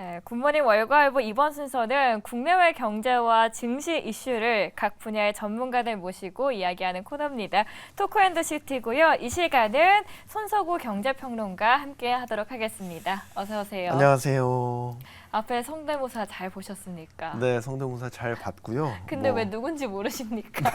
네, 굿모닝 월가일보 이번 순서는 국내외 경제와 증시 이슈를 각 분야의 전문가들 모시고 이야기하는 코너입니다. 토크앤더시티고요. 이 시간은 손석구 경제평론가 함께 하도록 하겠습니다. 어서 오세요. 안녕하세요. 앞에 성대모사 잘 보셨습니까? 네, 성대모사 잘 봤고요. 근데 왜 누군지 모르십니까?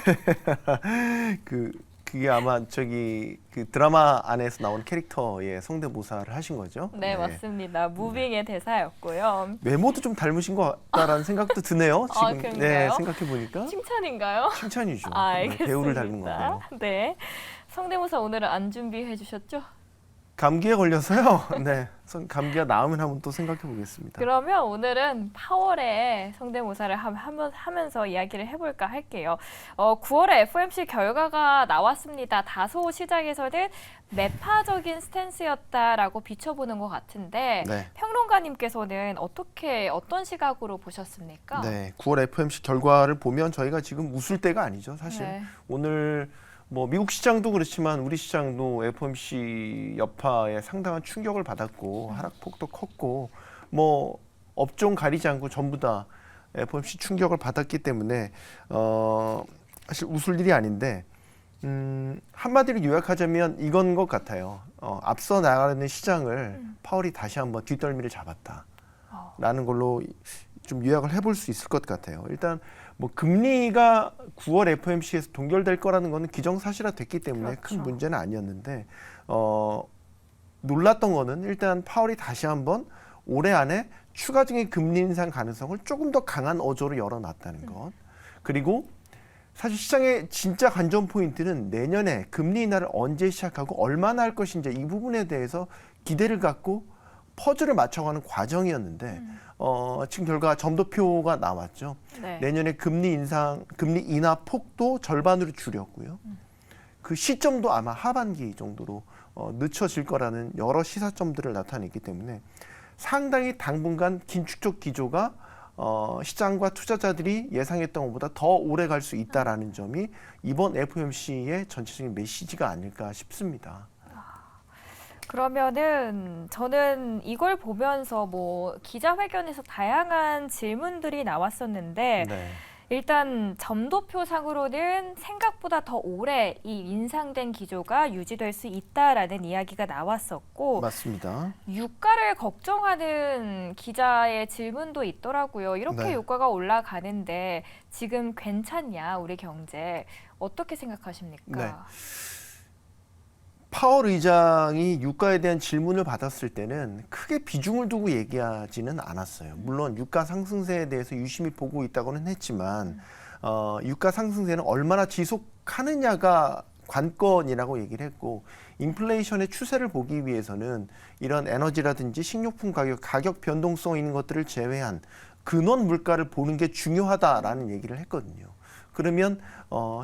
그게 아마 그 드라마 안에서 나온 캐릭터의 성대모사를 하신 거죠? 네, 맞습니다. 무빙의 대사였고요. 외모도 좀 닮으신 것 같다라는 생각도 드네요. 지금 그런가요? 네, 생각해 보니까 칭찬인가요? 칭찬이죠. 알겠습니다. 배우를 닮은 건데요. 네, 성대모사 오늘은 안 준비해 주셨죠? 감기에 걸려서요. 네, 감기가 나으면 한번 또 생각해 보겠습니다. 그러면 오늘은 파월의 성대모사를 하면서 이야기를 해볼까 할게요. 9월에 FOMC 결과가 나왔습니다. 다소 시장에서는 매파적인 스탠스였다라고 비춰보는 것 같은데 네. 평론가님께서는 어떤 시각으로 보셨습니까? 네, 9월 FOMC 결과를 보면 저희가 지금 웃을 때가 아니죠. 사실 네. 오늘 미국 시장도 그렇지만 우리 시장도 FOMC 여파에 상당한 충격을 받았고 하락폭도 컸고 업종 가리지 않고 전부 다 FOMC 충격을 받았기 때문에 사실 웃을 일이 아닌데 한마디로 요약하자면 이건 것 같아요. 앞서 나가는 시장을 파월이 다시 한번 뒷덜미를 잡았다라는 걸로 좀 요약을 해볼 수 있을 것 같아요. 일단 금리가 9월 FOMC에서 동결될 거라는 거는 기정사실화 됐기 때문에 그렇죠. 큰 문제는 아니었는데 놀랐던 거는 일단 파월이 다시 한번 올해 안에 추가적인 금리 인상 가능성을 조금 더 강한 어조로 열어놨다는 것. 그리고 사실 시장의 진짜 관전 포인트는 내년에 금리 인하를 언제 시작하고 얼마나 할 것인지 이 부분에 대해서 기대를 갖고 퍼즐을 맞춰가는 과정이었는데 지금 결과 점도표가 나왔죠. 네. 내년에 금리 인하 폭도 절반으로 줄였고요. 그 시점도 아마 하반기 정도로 늦춰질 거라는 여러 시사점들을 나타냈기 때문에 상당히 당분간 긴축적 기조가 시장과 투자자들이 예상했던 것보다 더 오래 갈 수 있다라는 점이 이번 FOMC의 전체적인 메시지가 아닐까 싶습니다. 그러면은 저는 이걸 보면서 기자회견에서 다양한 질문들이 나왔었는데 네. 일단 점도표상으로는 생각보다 더 오래 이 인상된 기조가 유지될 수 있다라는 이야기가 나왔었고 맞습니다. 유가를 걱정하는 기자의 질문도 있더라고요. 이렇게 네. 유가가 올라가는데 지금 괜찮냐 우리 경제 어떻게 생각하십니까? 네. 파월 의장이 유가에 대한 질문을 받았을 때는 크게 비중을 두고 얘기하지는 않았어요. 물론 유가 상승세에 대해서 유심히 보고 있다고는 했지만 유가 상승세는 얼마나 지속하느냐가 관건이라고 얘기를 했고 인플레이션의 추세를 보기 위해서는 이런 에너지라든지 식료품 가격 변동성 있는 것들을 제외한 근원 물가를 보는 게 중요하다라는 얘기를 했거든요. 그러면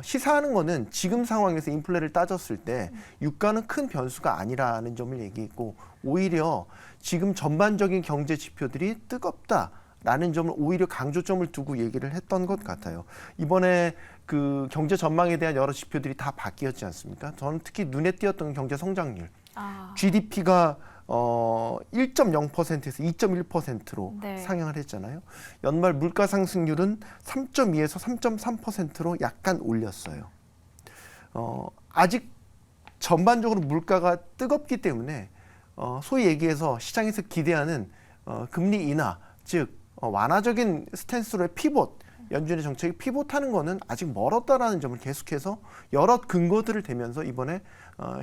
시사하는 거는 지금 상황에서 인플레를 따졌을 때 유가는 큰 변수가 아니라는 점을 얘기했고 오히려 지금 전반적인 경제 지표들이 뜨겁다라는 점을 오히려 강조점을 두고 얘기를 했던 것 같아요. 이번에 그 경제 전망에 대한 여러 지표들이 다 바뀌었지 않습니까? 저는 특히 눈에 띄었던 경제 성장률, GDP가 1.0%에서 2.1%로 네. 상향을 했잖아요. 연말 물가 상승률은 3.2에서 3.3%로 약간 올렸어요. 아직 전반적으로 물가가 뜨겁기 때문에 소위 얘기해서 시장에서 기대하는 금리 인하, 즉 완화적인 스탠스로의 피봇, 연준의 정책이 피봇하는 거는 아직 멀었다라는 점을 계속해서 여러 근거들을 대면서 이번에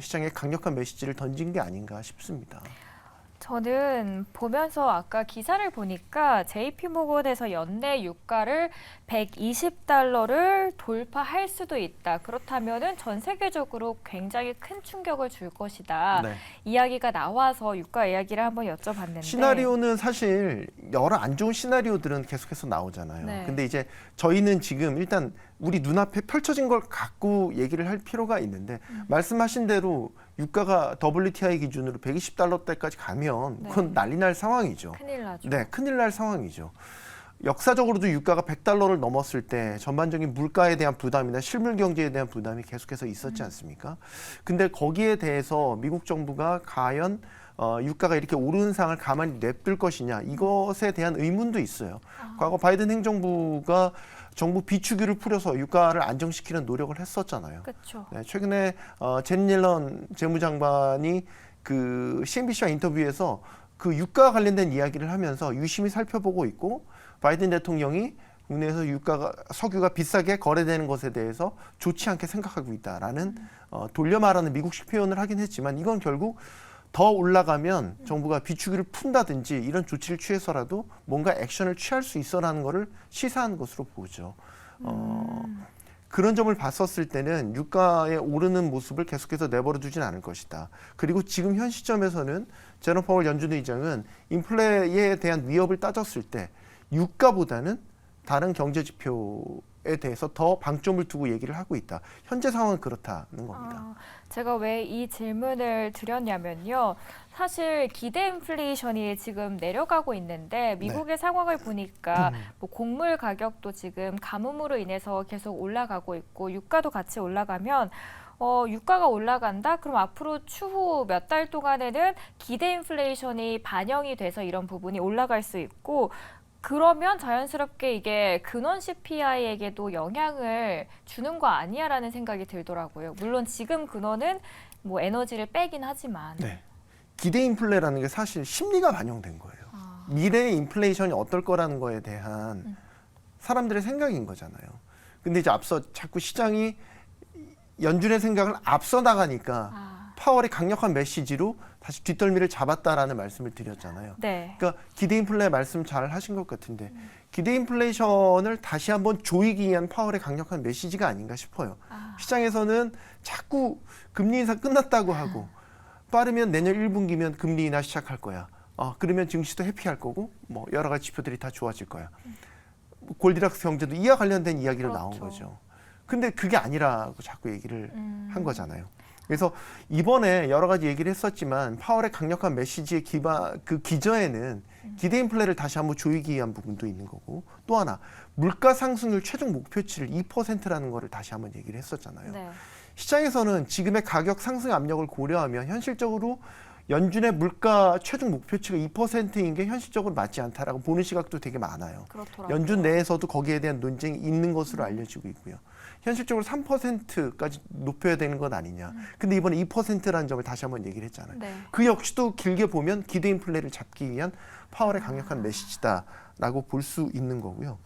시장에 강력한 메시지를 던진 게 아닌가 싶습니다. 저는 보면서 아까 기사를 보니까 JP모건에서 연내 유가를 120달러를 돌파할 수도 있다. 그렇다면은 전 세계적으로 굉장히 큰 충격을 줄 것이다. 네. 이야기가 나와서 유가 이야기를 한번 여쭤봤는데 시나리오는 사실 여러 안 좋은 시나리오들은 계속해서 나오잖아요. 네. 근데 이제 저희는 지금 일단 우리 눈앞에 펼쳐진 걸 갖고 얘기를 할 필요가 있는데 말씀하신 대로 유가가 WTI 기준으로 120달러대까지 가면 그건 난리 날 상황이죠. 큰일 나죠. 네, 큰일 날 상황이죠. 역사적으로도 유가가 100달러를 넘었을 때 전반적인 물가에 대한 부담이나 실물 경제에 대한 부담이 계속해서 있었지 않습니까? 근데 거기에 대해서 미국 정부가 과연 유가가 이렇게 오르는 상황을 가만히 냅둘 것이냐 이것에 대한 의문도 있어요. 과거 바이든 행정부가 정부 비축유를 풀어서 유가를 안정시키는 노력을 했었잖아요. 그렇죠. 네, 최근에 제닛 옐런 재무장관이 그 CNBC와 인터뷰에서 그 유가 관련된 이야기를 하면서 유심히 살펴보고 있고 바이든 대통령이 국내에서 석유가 비싸게 거래되는 것에 대해서 좋지 않게 생각하고 있다라는 돌려 말하는 미국식 표현을 하긴 했지만 이건 결국 더 올라가면 정부가 비축유를 푼다든지 이런 조치를 취해서라도 뭔가 액션을 취할 수 있어라는 것을 시사한 것으로 보죠. 그런 점을 봤었을 때는 유가의 오르는 모습을 계속해서 내버려 두진 않을 것이다. 그리고 지금 현 시점에서는 제롬 파월 연준 의장은 인플레에 대한 위협을 따졌을 때 유가보다는 다른 경제 지표에 대해서 더 방점을 두고 얘기를 하고 있다. 현재 상황은 그렇다는 겁니다. 제가 왜 이 질문을 드렸냐면요. 사실 기대 인플레이션이 지금 내려가고 있는데 미국의 상황을 보니까 뭐 곡물 가격도 지금 가뭄으로 인해서 계속 올라가고 있고 유가도 같이 올라가면 유가가 올라간다? 그럼 앞으로 추후 몇 달 동안에는 기대 인플레이션이 반영이 돼서 이런 부분이 올라갈 수 있고 그러면 자연스럽게 이게 근원 CPI에게도 영향을 주는 거 아니야라는 생각이 들더라고요. 물론 지금 근원은 뭐 에너지를 빼긴 하지만. 네. 기대 인플레라는 게 사실 심리가 반영된 거예요. 미래의 인플레이션이 어떨 거라는 거에 대한 사람들의 생각인 거잖아요. 근데 이제 앞서 자꾸 시장이 연준의 생각을 앞서 나가니까 파월이 강력한 메시지로 다시 뒷덜미를 잡았다라는 말씀을 드렸잖아요. 네. 그러니까 기대 인플레 말씀 잘 하신 것 같은데 기대 인플레이션을 다시 한번 조이기 위한 파월의 강력한 메시지가 아닌가 싶어요. 시장에서는 자꾸 금리 인상 끝났다고 하고 빠르면 내년 1분기면 금리 인하 시작할 거야. 그러면 증시도 회피할 거고 뭐 여러 가지 지표들이 다 좋아질 거야. 골디락스 경제도 이와 관련된 이야기로 나온 거죠. 근데 그게 아니라고 자꾸 얘기를 한 거잖아요. 그래서 이번에 여러 가지 얘기를 했었지만 파월의 강력한 메시지의 기저에는 기대 인플레를 다시 한번 조이기 위한 부분도 있는 거고 또 하나 물가 상승률 최종 목표치를 2%라는 거를 다시 한번 얘기를 했었잖아요. 네. 시장에서는 지금의 가격 상승 압력을 고려하면 현실적으로 연준의 물가 최종 목표치가 2%인 게 현실적으로 맞지 않다라고 보는 시각도 되게 많아요. 그렇더라고요. 연준 내에서도 거기에 대한 논쟁이 있는 것으로 알려지고 있고요. 현실적으로 3%까지 높여야 되는 건 아니냐. 근데 이번에 2%라는 점을 다시 한번 얘기를 했잖아요. 네. 그 역시도 길게 보면 기대 인플레를 잡기 위한 파월의 강력한 메시지다라고 볼 수 있는 거고요.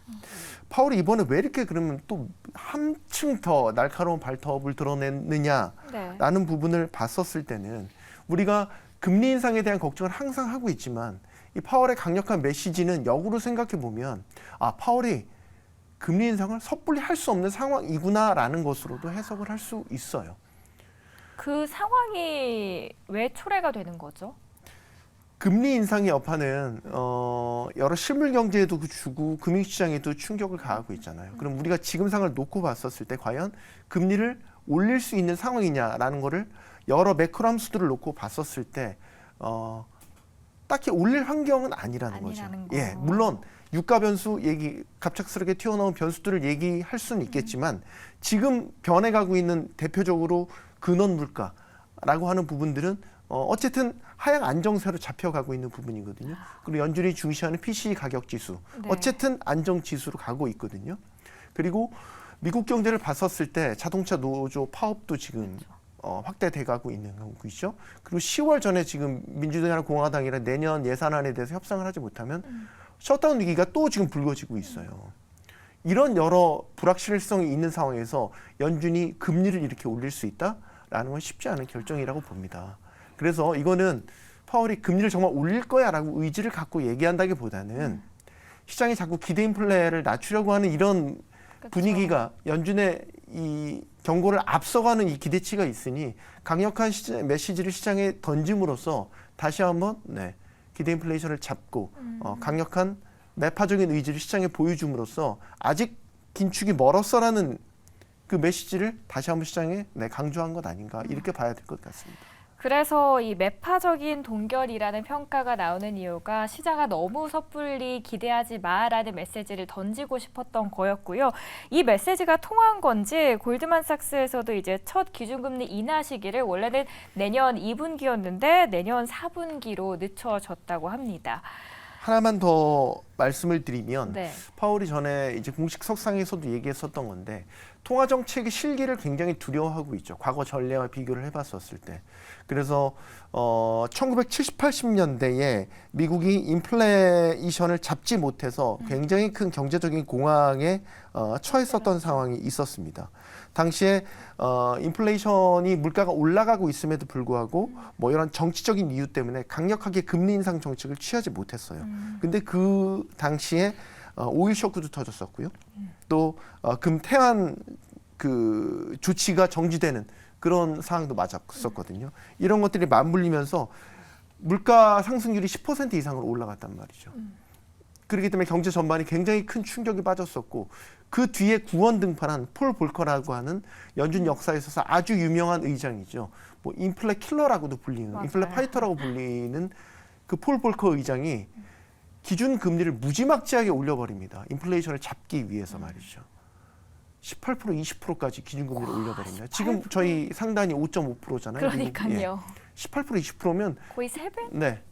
파월이 이번에 왜 이렇게 그러면 또 한층 더 날카로운 발톱을 드러냈느냐라는 네. 부분을 봤었을 때는 우리가 금리 인상에 대한 걱정을 항상 하고 있지만 이 파월의 강력한 메시지는 역으로 생각해 보면 파월이 금리 인상을 섣불리 할 수 없는 상황이구나라는 것으로도 해석을 할 수 있어요. 그 상황이 왜 초래가 되는 거죠? 금리 인상의 여파는 여러 실물 경제에도 주고 금융시장에도 충격을 가하고 있잖아요. 그럼 우리가 지금 상황을 놓고 봤었을 때 과연 금리를 올릴 수 있는 상황이냐라는 거를 여러 매크로 함수들을 놓고 봤었을 때 딱히 올릴 환경은 아니라는 거죠. 거. 예, 물론 유가 변수 갑작스럽게 튀어나온 변수들을 얘기할 수는 있겠지만 지금 변해가고 있는 대표적으로 근원 물가라고 하는 부분들은 어쨌든 하향 안정세로 잡혀가고 있는 부분이거든요. 그리고 연준이 중시하는 PCE 가격 지수, 네. 어쨌든 안정 지수로 가고 있거든요. 그리고 미국 경제를 봤었을 때 자동차 노조 파업도 지금 확대돼가고 있는 거고있죠. 그리고 10월 전에 지금 민주당이나 공화당이랑 내년 예산안에 대해서 협상을 하지 못하면 셧다운 위기가 또 지금 불거지고 있어요. 이런 여러 불확실성이 있는 상황에서 연준이 금리를 이렇게 올릴 수 있다라는 건 쉽지 않은 결정이라고 봅니다. 그래서 이거는 파월이 금리를 정말 올릴 거야라고 의지를 갖고 얘기한다기보다는 시장이 자꾸 기대 인플레를 낮추려고 하는 이런 분위기가 연준의 이 경고를 앞서가는 이 기대치가 있으니 강력한 메시지를 시장에 던짐으로써 다시 한번 기대 인플레이션을 잡고 강력한 매파적인 의지를 시장에 보여줌으로써 아직 긴축이 멀었어라는 그 메시지를 다시 한번 시장에 강조한 것 아닌가 이렇게 봐야 될 것 같습니다. 그래서 이 매파적인 동결이라는 평가가 나오는 이유가 시장아 너무 섣불리 기대하지 마라는 메시지를 던지고 싶었던 거였고요. 이 메시지가 통한 건지 골드만삭스에서도 이제 첫 기준금리 인하 시기를 원래는 내년 2분기였는데 내년 4분기로 늦춰졌다고 합니다. 하나만 더 말씀을 드리면 네. 파월이 전에 이제 공식 석상에서도 얘기했었던 건데 통화 정책의 실기를 굉장히 두려워하고 있죠. 과거 전례와 비교를 해봤었을 때. 그래서 1970, 80년대에 미국이 인플레이션을 잡지 못해서 굉장히 큰 경제적인 공황에 처했었던 상황이 있었습니다. 당시에 인플레이션이 물가가 올라가고 있음에도 불구하고 뭐 이런 정치적인 이유 때문에 강력하게 금리 인상 정책을 취하지 못했어요. 근데 그 당시에 오일 쇼크도 터졌었고요. 또 금태환 그 조치가 정지되는 그런 상황도 맞았었거든요. 이런 것들이 맞물리면서 물가 상승률이 10% 이상으로 올라갔단 말이죠. 그렇기 때문에 경제 전반이 굉장히 큰 충격이 빠졌었고 그 뒤에 구원 등판한 폴 볼커라고 하는 연준 역사에 있어서 아주 유명한 의장이죠. 뭐 인플레 킬러라고도 불리는, 맞아요. 인플레 파이터라고 불리는 그 폴 볼커 의장이 기준 금리를 무지막지하게 올려버립니다. 인플레이션을 잡기 위해서 말이죠. 18%, 20%까지 기준 금리를 올려버립니다. 지금 저희 상단이 5.5%잖아요. 그러니까요. 18%, 20%면 거의 3배? 네.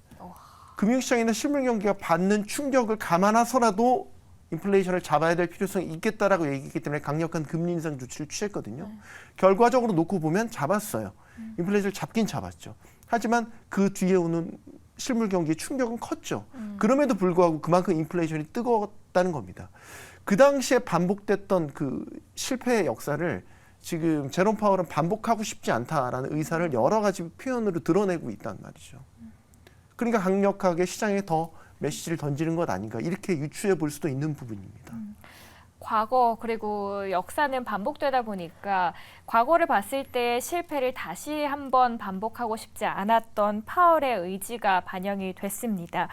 금융시장이나 실물 경기가 받는 충격을 감안해서라도 인플레이션을 잡아야 될 필요성이 있겠다라고 얘기했기 때문에 강력한 금리 인상 조치를 취했거든요. 결과적으로 놓고 보면 잡았어요. 인플레이션을 잡긴 잡았죠. 하지만 그 뒤에 오는 실물 경기의 충격은 컸죠. 그럼에도 불구하고 그만큼 인플레이션이 뜨거웠다는 겁니다. 그 당시에 반복됐던 그 실패의 역사를 지금 제롬 파월은 반복하고 싶지 않다라는 의사를 여러 가지 표현으로 드러내고 있단 말이죠. 그러니까 강력하게 시장에 더 메시지를 던지는 것 아닌가 이렇게 유추해 볼 수도 있는 부분입니다. 과거 그리고 역사는 반복되다 보니까 과거를 봤을 때 실패를 다시 한번 반복하고 싶지 않았던 파월의 의지가 반영이 됐습니다.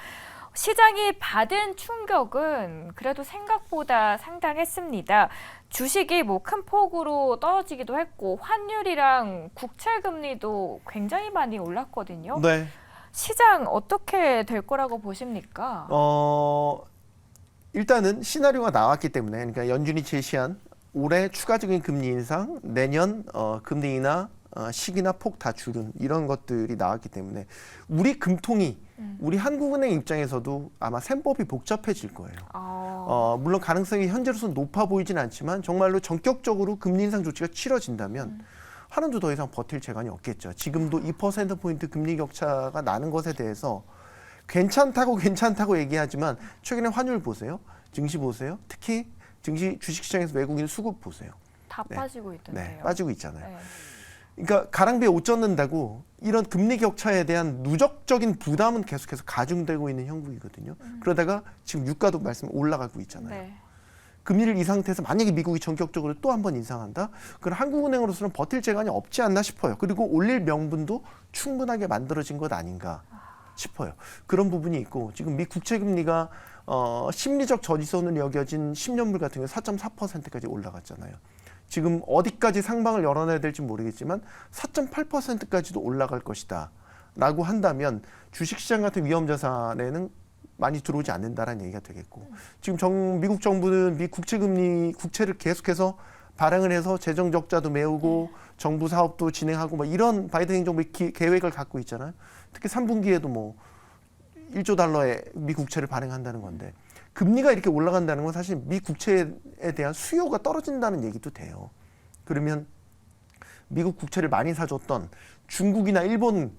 시장이 받은 충격은 그래도 생각보다 상당했습니다. 주식이 뭐 큰 폭으로 떨어지기도 했고 환율이랑 국채 금리도 굉장히 많이 올랐거든요. 네. 시장 어떻게 될 거라고 보십니까? 일단은 시나리오가 나왔기 때문에 그러니까 연준이 제시한 올해 추가적인 금리 인상, 내년 금리 인하 시기나 폭 다 줄은 이런 것들이 나왔기 때문에 우리 금통이 우리 한국은행 입장에서도 아마 셈법이 복잡해질 거예요. 물론 가능성이 현재로서는 높아 보이진 않지만 정말로 전격적으로 금리 인상 조치가 치러진다면 하루도 더 이상 버틸 재간이 없겠죠. 지금도 2%포인트 금리 격차가 나는 것에 대해서 괜찮다고 얘기하지만 최근에 환율 보세요. 증시 보세요. 특히 증시 주식시장에서 외국인 수급 보세요. 다 네. 빠지고 있던데요. 네, 빠지고 있잖아요. 네. 그러니까 가랑비에 옷 젖는다고 이런 금리 격차에 대한 누적적인 부담은 계속해서 가중되고 있는 형국이거든요. 그러다가 지금 유가도 올라가고 있잖아요. 네. 금리를 이 상태에서 만약에 미국이 전격적으로 또 한 번 인상한다? 그럼 한국은행으로서는 버틸 재간이 없지 않나 싶어요. 그리고 올릴 명분도 충분하게 만들어진 것 아닌가 싶어요. 그런 부분이 있고 지금 미 국채 금리가 심리적 저지선으로 여겨진 10년물 같은 경우 4.4%까지 올라갔잖아요. 지금 어디까지 상방을 열어내야 될지 모르겠지만 4.8%까지도 올라갈 것이다 라고 한다면 주식시장 같은 위험자산에는 많이 들어오지 않는다라는 얘기가 되겠고 지금 미국 정부는 미 국채를 계속해서 발행을 해서 재정 적자도 메우고 정부 사업도 진행하고 뭐 이런 바이든 행정부의 계획을 갖고 있잖아요. 특히 3분기에도 뭐 1조 달러의 미 국채를 발행한다는 건데 금리가 이렇게 올라간다는 건 사실 미 국채에 대한 수요가 떨어진다는 얘기도 돼요. 그러면 미국 국채를 많이 사줬던 중국이나 일본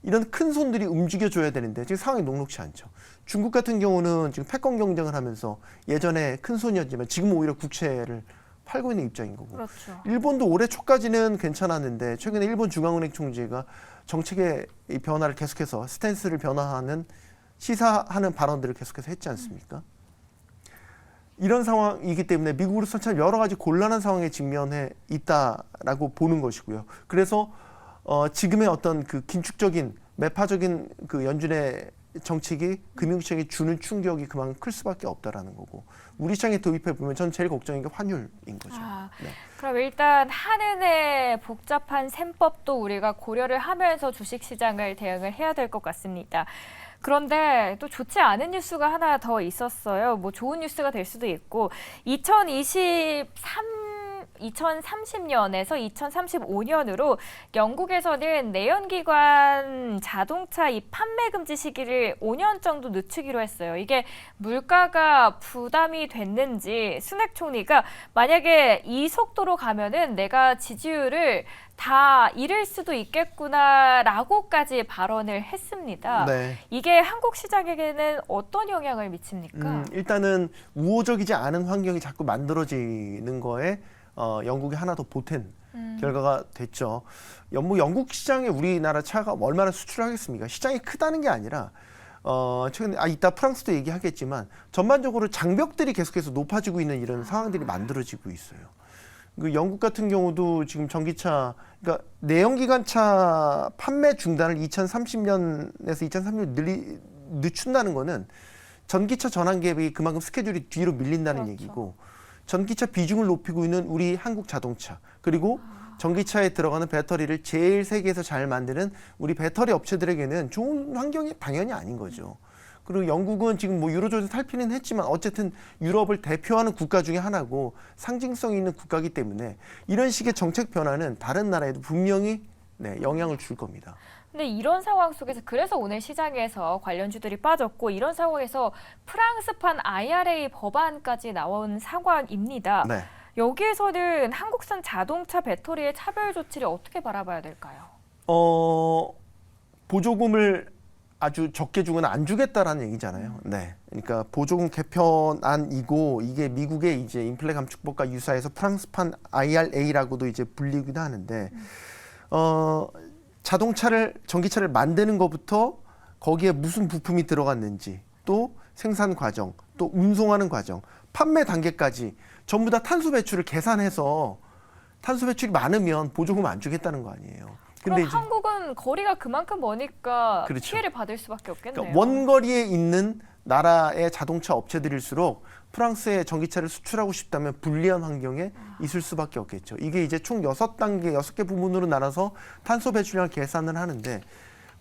이런 큰 손들이 움직여줘야 되는데 지금 상황이 녹록치 않죠. 중국 같은 경우는 지금 패권 경쟁을 하면서 예전에 큰 손이었지만 지금 오히려 국채를 팔고 있는 입장인 거고. 그렇죠. 일본도 올해 초까지는 괜찮았는데 최근에 일본 중앙은행 총재가 정책의 이 변화를 계속해서 스탠스를 변화하는 시사하는 발언들을 계속해서 했지 않습니까? 이런 상황이기 때문에 미국으로서는 참 여러 가지 곤란한 상황에 직면해 있다라고 보는 것이고요. 그래서 지금의 어떤 그 긴축적인 매파적인 그 연준의 정책이 금융시장에 주는 충격이 그만큼 클 수밖에 없다라는 거고 우리 시장에 도입해 보면 전 제일 걱정인 게 환율인 거죠. 네. 그럼 일단 한은의 복잡한 셈법도 우리가 고려를 하면서 주식시장을 대응을 해야 될 것 같습니다. 그런데 또 좋지 않은 뉴스가 하나 더 있었어요. 뭐 좋은 뉴스가 될 수도 있고 2030년에서 2035년으로 영국에서는 내연기관 자동차 이 판매 금지 시기를 5년 정도 늦추기로 했어요. 이게 물가가 부담이 됐는지 수낙 총리가 만약에 이 속도로 가면은 내가 지지율을 다 잃을 수도 있겠구나라고까지 발언을 했습니다. 네. 이게 한국 시장에게는 어떤 영향을 미칩니까? 일단은 우호적이지 않은 환경이 자꾸 만들어지는 거에 영국이 하나 더 보탠 결과가 됐죠. 뭐 영국 시장에 우리나라 차가 얼마나 수출하겠습니까? 시장이 크다는 게 아니라 최근에 이따 프랑스도 얘기하겠지만 전반적으로 장벽들이 계속해서 높아지고 있는 이런 상황들이 만들어지고 있어요. 그 영국 같은 경우도 지금 전기차, 그러니까 내연기관차 판매 중단을 2030년에서 2030년 늦춘다는 거는 전기차 전환 갭이 그만큼 스케줄이 뒤로 밀린다는 그렇죠. 얘기고 전기차 비중을 높이고 있는 우리 한국 자동차 그리고 전기차에 들어가는 배터리를 제일 세계에서 잘 만드는 우리 배터리 업체들에게는 좋은 환경이 당연히 아닌 거죠. 그리고 영국은 지금 뭐 유로존에서 탈피는 했지만 어쨌든 유럽을 대표하는 국가 중에 하나고 상징성 있는 국가이기 때문에 이런 식의 정책 변화는 다른 나라에도 분명히 영향을 줄 겁니다. 근데 이런 상황 속에서 그래서 오늘 시장에서 관련주들이 빠졌고 이런 상황에서 프랑스판 IRA 법안까지 나온 상황입니다. 네. 여기에서는 한국산 자동차 배터리의 차별 조치를 어떻게 바라봐야 될까요? 보조금을 아주 적게 주거나 안 주겠다라는 얘기잖아요. 네. 그러니까 보조금 개편안이고 이게 미국의 이제 인플레 감축법과 유사해서 프랑스판 IRA라고도 이제 불리기도 하는데 전기차를 만드는 것부터 거기에 무슨 부품이 들어갔는지 또 생산 과정, 또 운송하는 과정, 판매 단계까지 전부 다 탄소 배출을 계산해서 탄소 배출이 많으면 보조금 안 주겠다는 거 아니에요. 그럼 근데 이제 한국은 거리가 그만큼 머니까 그렇죠. 피해를 받을 수밖에 없겠네요. 그러니까 원거리에 있는 나라의 자동차 업체들일수록 프랑스에 전기차를 수출하고 싶다면 불리한 환경에 있을 수밖에 없겠죠. 이게 이제 총 6단계, 6개 부문으로 나눠서 탄소 배출량을 계산을 하는데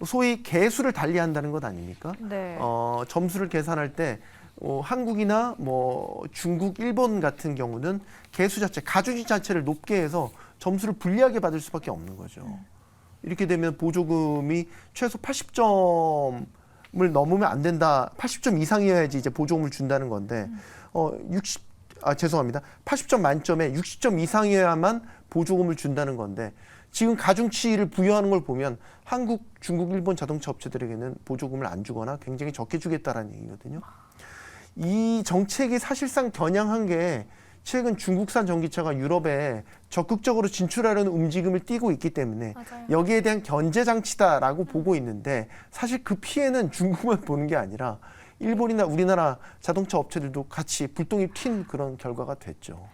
소위 개수를 달리한다는 것 아닙니까? 네. 점수를 계산할 때 한국이나 뭐 중국, 일본 같은 경우는 개수 자체, 가중치 자체를 높게 해서 점수를 불리하게 받을 수밖에 없는 거죠. 이렇게 되면 보조금이 최소 80점을 넘으면 안 된다. 80점 이상이어야지 이제 보조금을 준다는 건데 80점 만점에 60점 이상이어야만 보조금을 준다는 건데 지금 가중치를 부여하는 걸 보면 한국, 중국, 일본 자동차 업체들에게는 보조금을 안 주거나 굉장히 적게 주겠다라는 얘기거든요. 이 정책이 사실상 겨냥한 게 최근 중국산 전기차가 유럽에 적극적으로 진출하려는 움직임을 띠고 있기 때문에 맞아요. 여기에 대한 견제 장치다라고 보고 있는데 사실 그 피해는 중국만 보는 게 아니라 일본이나 우리나라 자동차 업체들도 같이 불똥이 튄 그런 결과가 됐죠.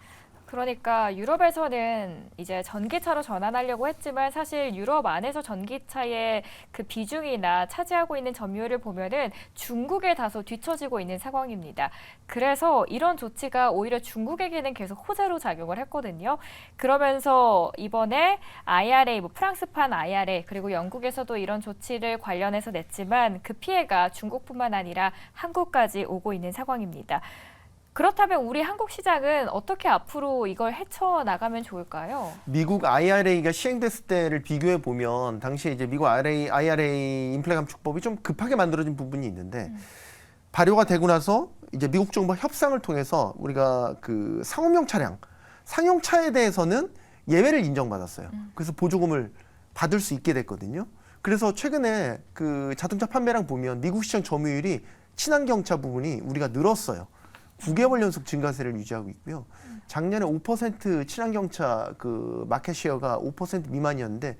그러니까 유럽에서는 이제 전기차로 전환하려고 했지만 사실 유럽 안에서 전기차의 그 비중이나 차지하고 있는 점유율을 보면은 중국에 다소 뒤처지고 있는 상황입니다. 그래서 이런 조치가 오히려 중국에게는 계속 호재로 작용을 했거든요. 그러면서 이번에 IRA, 뭐 프랑스판 IRA 그리고 영국에서도 이런 조치를 관련해서 냈지만 그 피해가 중국뿐만 아니라 한국까지 오고 있는 상황입니다. 그렇다면 우리 한국 시장은 어떻게 앞으로 이걸 헤쳐나가면 좋을까요? 미국 IRA가 시행됐을 때를 비교해 보면 당시에 이제 미국 IRA 인플레 감축법이 좀 급하게 만들어진 부분이 있는데 발효가 되고 나서 이제 미국 정부와 협상을 통해서 우리가 그 상업용 차량, 상용차에 대해서는 예외를 인정받았어요. 그래서 보조금을 받을 수 있게 됐거든요. 그래서 최근에 그 자동차 판매량 보면 미국 시장 점유율이 친환경차 부분이 우리가 늘었어요. 9개월 연속 증가세를 유지하고 있고요. 작년에 5% 친환경차 그 마켓 쉐어가 5% 미만이었는데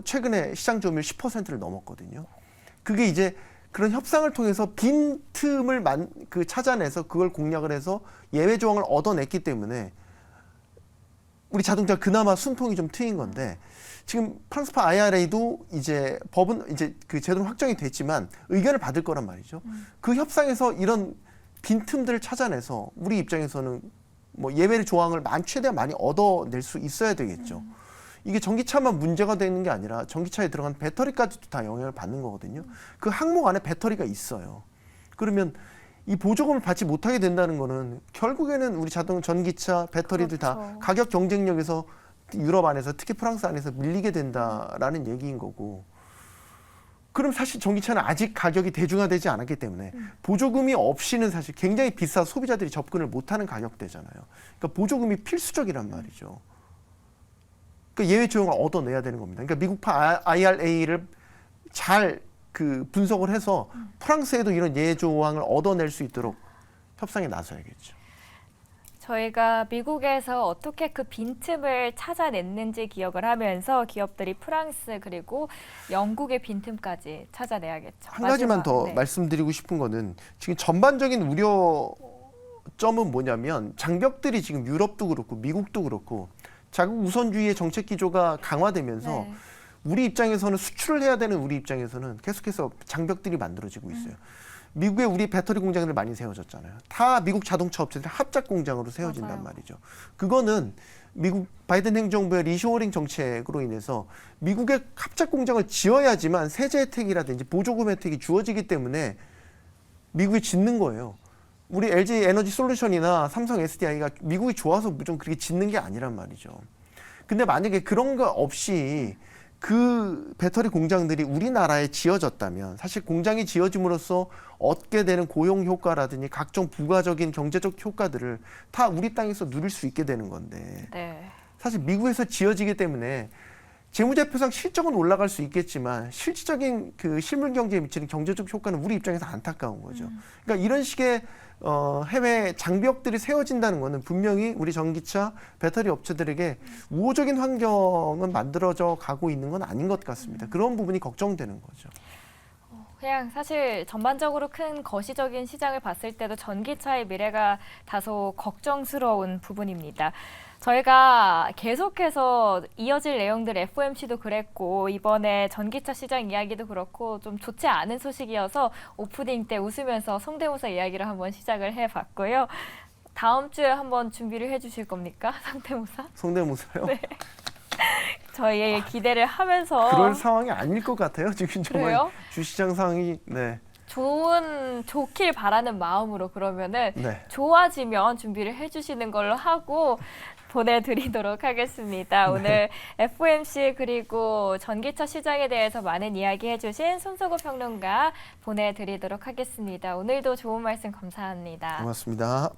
최근에 시장 점유율 10%를 넘었거든요. 그게 이제 그런 협상을 통해서 빈 틈을 찾아내서 그걸 공략을 해서 예외 조항을 얻어냈기 때문에 우리 자동차 그나마 숨통이 좀 트인 건데 지금 프랑스파 IRA도 이제 법은 이제 그 제도는 확정이 됐지만 의견을 받을 거란 말이죠. 그 협상에서 이런 빈틈들을 찾아내서 우리 입장에서는 뭐 예외 조항을 최대한 많이 얻어낼 수 있어야 되겠죠. 이게 전기차만 문제가 되는 게 아니라 전기차에 들어간 배터리까지도 다 영향을 받는 거거든요. 그 항목 안에 배터리가 있어요. 그러면 이 보조금을 받지 못하게 된다는 거는 결국에는 우리 전기차, 배터리들 다 그렇죠. 가격 경쟁력에서 유럽 안에서 특히 프랑스 안에서 밀리게 된다라는 얘기인 거고. 그럼 사실 전기차는 아직 가격이 대중화되지 않았기 때문에 보조금이 없이는 사실 굉장히 비싸 소비자들이 접근을 못하는 가격대잖아요. 그러니까 보조금이 필수적이란 말이죠. 그러니까 예외 조항을 얻어내야 되는 겁니다. 그러니까 미국파 IRA를 잘 그 분석을 해서 프랑스에도 이런 예외 조항을 얻어낼 수 있도록 협상에 나서야겠죠. 저희가 미국에서 어떻게 그 빈틈을 찾아냈는지 기억을 하면서 기업들이 프랑스 그리고 영국의 빈틈까지 찾아내야겠죠. 한 가지만 마지막, 더 네. 말씀드리고 싶은 거는 지금 전반적인 우려점은 뭐냐면 장벽들이 지금 유럽도 그렇고 미국도 그렇고 자국 우선주의의 정책 기조가 강화되면서 네. 우리 입장에서는 수출을 해야 되는 우리 입장에서는 계속해서 장벽들이 만들어지고 있어요. 미국에 우리 배터리 공장들 많이 세워졌잖아요. 다 미국 자동차 업체들 합작 공장으로 세워진단 맞아요. 말이죠. 그거는 미국 바이든 행정부의 리쇼어링 정책으로 인해서 미국의 합작 공장을 지어야지만 세제 혜택이라든지 보조금 혜택이 주어지기 때문에 미국이 짓는 거예요. 우리 LG 에너지 솔루션이나 삼성 SDI가 미국이 좋아서 무조건 그렇게 짓는 게 아니란 말이죠. 근데 만약에 그런 거 없이 그 배터리 공장들이 우리나라에 지어졌다면 사실 공장이 지어짐으로써 얻게 되는 고용 효과라든지 각종 부가적인 경제적 효과들을 다 우리 땅에서 누릴 수 있게 되는 건데 네. 사실 미국에서 지어지기 때문에 재무제표상 실적은 올라갈 수 있겠지만 실질적인 그 실물 경제에 미치는 경제적 효과는 우리 입장에서 안타까운 거죠. 그러니까 이런 식의 해외 장벽들이 세워진다는 것은 분명히 우리 전기차, 배터리 업체들에게 우호적인 환경은 만들어져 가고 있는 건 아닌 것 같습니다. 그런 부분이 걱정되는 거죠. 그냥 사실 전반적으로 큰 거시적인 시장을 봤을 때도 전기차의 미래가 다소 걱정스러운 부분입니다. 저희가 계속해서 이어질 내용들 FOMC도 그랬고 이번에 전기차 시장 이야기도 그렇고 좀 좋지 않은 소식이어서 오프닝 때 웃으면서 성대모사 이야기를 한번 시작을 해봤고요. 다음 주에 한번 준비를 해주실 겁니까? 성대모사? 성대모사요? 네. 저희의 기대를 하면서 그럴 상황이 아닐 것 같아요. 지금 정말 그래요? 주시장 상황이 네. 좋길 바라는 마음으로 그러면은 네. 좋아지면 준비를 해주시는 걸로 하고 보내드리도록 하겠습니다. 오늘 FOMC 그리고 전기차 시장에 대해서 많은 이야기 해주신 손석구 평론가 보내드리도록 하겠습니다. 오늘도 좋은 말씀 감사합니다. 고맙습니다.